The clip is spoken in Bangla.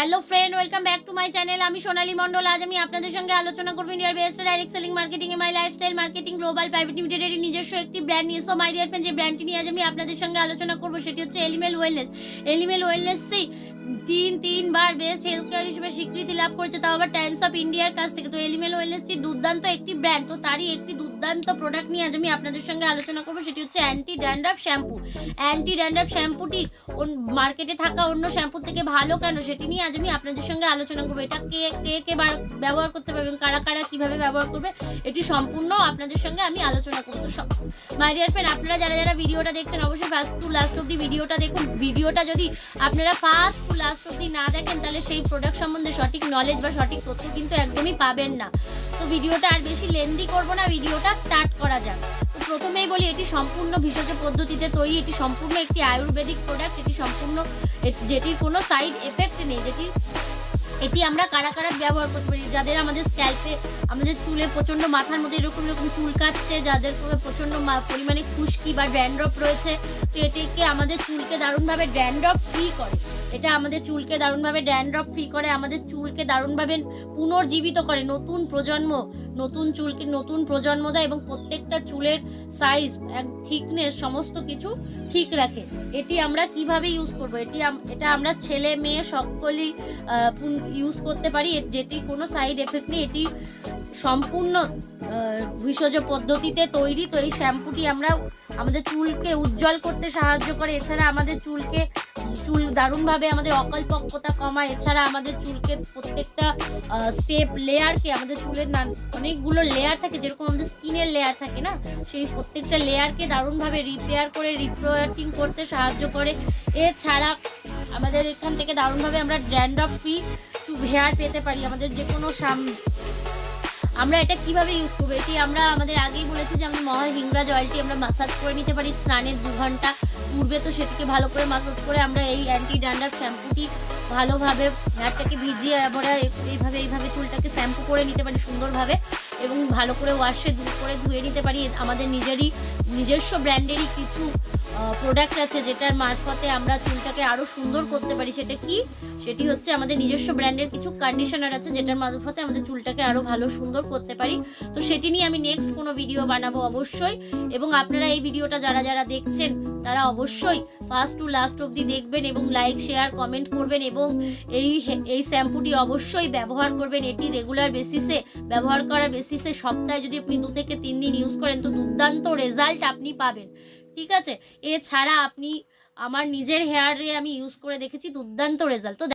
Hello friend, welcome back to my channel. আমি সোনালী মণ্ডল। আজ আমি আপনাদের সঙ্গে আলোচনা করবো ইন্ডিয়ার বেস্ট ডাইরেক্ট সেলিং মার্কেটিং এ মাই লাইফস্টাইল মার্কেটিং গ্লোবাল প্রাইভেট লিমিটেডের নিজস্ব একটি ব্র্যান্ড নিয়ে। সো মাই ডিয়ার ফ্রেন্ড, যে ব্র্যান্ডটি নিয়ে আজ আমি আপনাদের সঙ্গে আলোচনা করবো সেটি হচ্ছে এলিমেল ওয়েলনেস। এলিমেল ওয়েলনেসই তিনবার বেস্ট হেলথ কেয়ার হিসেবে স্বীকৃতি লাভ করেছে, তাও আবার টাইমস অফ ইন্ডিয়ার কাছ থেকে। তো এলিমেল ওয়েলনেসটি দুর্দান্ত একটি ব্র্যান্ড, তো তারই একটি দুর্দান্ত প্রোডাক্ট নিয়ে আজ আমি আপনাদের সঙ্গে আলোচনা করবো, সেটি হচ্ছে anti dandruff shampoo. Anti dandruff শ্যাম্পুটি মার্কেটে থাকা অন্য শ্যাম্পুর থেকে ভালো কেন, সেটি নিয়ে আজ আমি আপনাদের সঙ্গে আলোচনা করবো। এটা কে ব্যবহার করতে পারবে এবং কারা কারা কিভাবে ব্যবহার করবে, এটি সম্পূর্ণ আপনাদের সঙ্গে আমি আলোচনা করবো। তো মাই ডিয়ার ফ্রেন্ড, আপনারা যারা যারা ভিডিওটা দেখছেন অবশ্যই ফার্স্ট টু লাস্ট অব্দি ভিডিওটা দেখুন। ভিডিওটা যদি আপনারা ফার্স্ট টু লাস্ট অব্দি না দেখেন, তাহলে সেই প্রোডাক্ট সম্বন্ধে সঠিক নলেজ বা সঠিক তথ্য কিন্তু একদমই পাবেন না। তো ভিডিওটা আর বেশি লেন্দি করবো না, ভিডিওটা স্টার্ট করা যাক। তো প্রথমেই বলি, এটি সম্পূর্ণ ভেষজ পদ্ধতিতে তৈরি, এটি সম্পূর্ণ একটি আয়ুর্বেদিক প্রোডাক্ট, এটি সম্পূর্ণ যেটির কোনো সাইড এফেক্ট নেই। এটি আমরা কারা কারা ব্যবহার করতে পারি, যাদের আমাদের স্ক্যাল্পে আমাদের চুলে প্রচণ্ড মাথার মধ্যে এরকম চুল কাটছে, যাদের প্রচণ্ড পরিমাণে খুশকি বা ড্যান্ড্রফ রয়েছে, তো এটিকে আমাদের চুলকে দারুণভাবে ড্যান্ড্রফ ফ্রি করে। এটা আমাদের চুলকে দারুণভাবে ড্যান্ড্রফ ফ্রি করে, আমাদের চুলকে দারুণভাবে পুনর্জীবিত করে, নতুন চুলকে নতুন প্রজন্ম দেয় এবং প্রত্যেকটা চুলের সাইজ থিকনেস সমস্ত কিছু ঠিক রাখে। এটি আমরা কিভাবে ইউজ করব, এটা আমরা ছেলে মেয়ে সকলেই ইউজ করতে পারি, যেটি কোনো সাইড এফেক্ট নেই। এটি সম্পূর্ণ ভেষজ পদ্ধতিতে তৈরি। তো এই শ্যাম্পুটি আমাদের চুলকে উজ্জ্বল করতে সাহায্য করে, এছাড়া আমাদের চুল দারুণভাবে আমাদের অকল্পক্যতা কমায়, এছাড়া আমাদের চুলকে প্রত্যেকটা স্টেপ লেয়ারকে, আমাদের চুলের অনেকগুলো লেয়ার থাকে, যেরকম আমাদের স্কিনের লেয়ার থাকে না, সেই প্রত্যেকটা লেয়ারকে দারুণভাবে রিপেয়ার করে রিপ্রোয়াটিং করতে সাহায্য করে। এছাড়া আমাদের এখান থেকে দারুণভাবে আমরা ড্যান্ড্রফ ফ্রি হেয়ার পেতে পারি। আমাদের যে কোনো আমরা এটা কিভাবে ইউজ করবো, এটি আমরা আমাদের আগেই বলেছি যে আমাদের মহা হিংরাজ অয়েলটি আমরা মাসাজ করে নিতে পারি স্নানের 2 ঘন্টা পূর্বে। তো সেটিকে ভালো করে মাসাজ করে আমরা এই অ্যান্টি ড্যান্ড্রাফ শ্যাম্পুটি ভালোভাবে হেয়ারটাকে ভিজিয়ে আমরা এইভাবে চুলটাকে শ্যাম্পু করে নিতে পারি সুন্দরভাবে, এবং ভালো করে ওয়াশে ধুয়ে নিতে পারি। আমাদের নিজস্ব ব্র্যান্ডেরই কিছু প্রোডাক্ট আছে, যেটার মারফতে আমরা চুলটাকে আরও সুন্দর করতে পারি। সেটি হচ্ছে আমাদের নিজস্ব ব্র্যান্ডের কিছু কন্ডিশনার আছে, যেটার মারফতে আমাদের চুলটাকে আরও ভালো সুন্দর করতে পারি। তো সেটি নিয়ে আমি নেক্সট কোনো ভিডিও বানাবো অবশ্যই, এবং আপনারা এই ভিডিওটা যারা যারা দেখছেন তারা অবশ্যই ফার্স্ট টু লাস্ট অবধি দেখবেন এবং লাইক শেয়ার কমেন্ট করবেন, এবং এই শ্যাম্পুটি অবশ্যই ব্যবহার করবেন। এটি রেগুলার বেসিসে ব্যবহার করার বেসিসে সপ্তাহে যদি আপনি 2 থেকে 3 দিন ইউজ করেন, তো দুর্দান্ত রেজাল্ট আপনি পাবেন। ঠিক আছে, এছাড়া আমার নিজের হেয়ারে আমি ইউজ করে দেখেছি, দুর্দান্ত রেজাল্ট। তো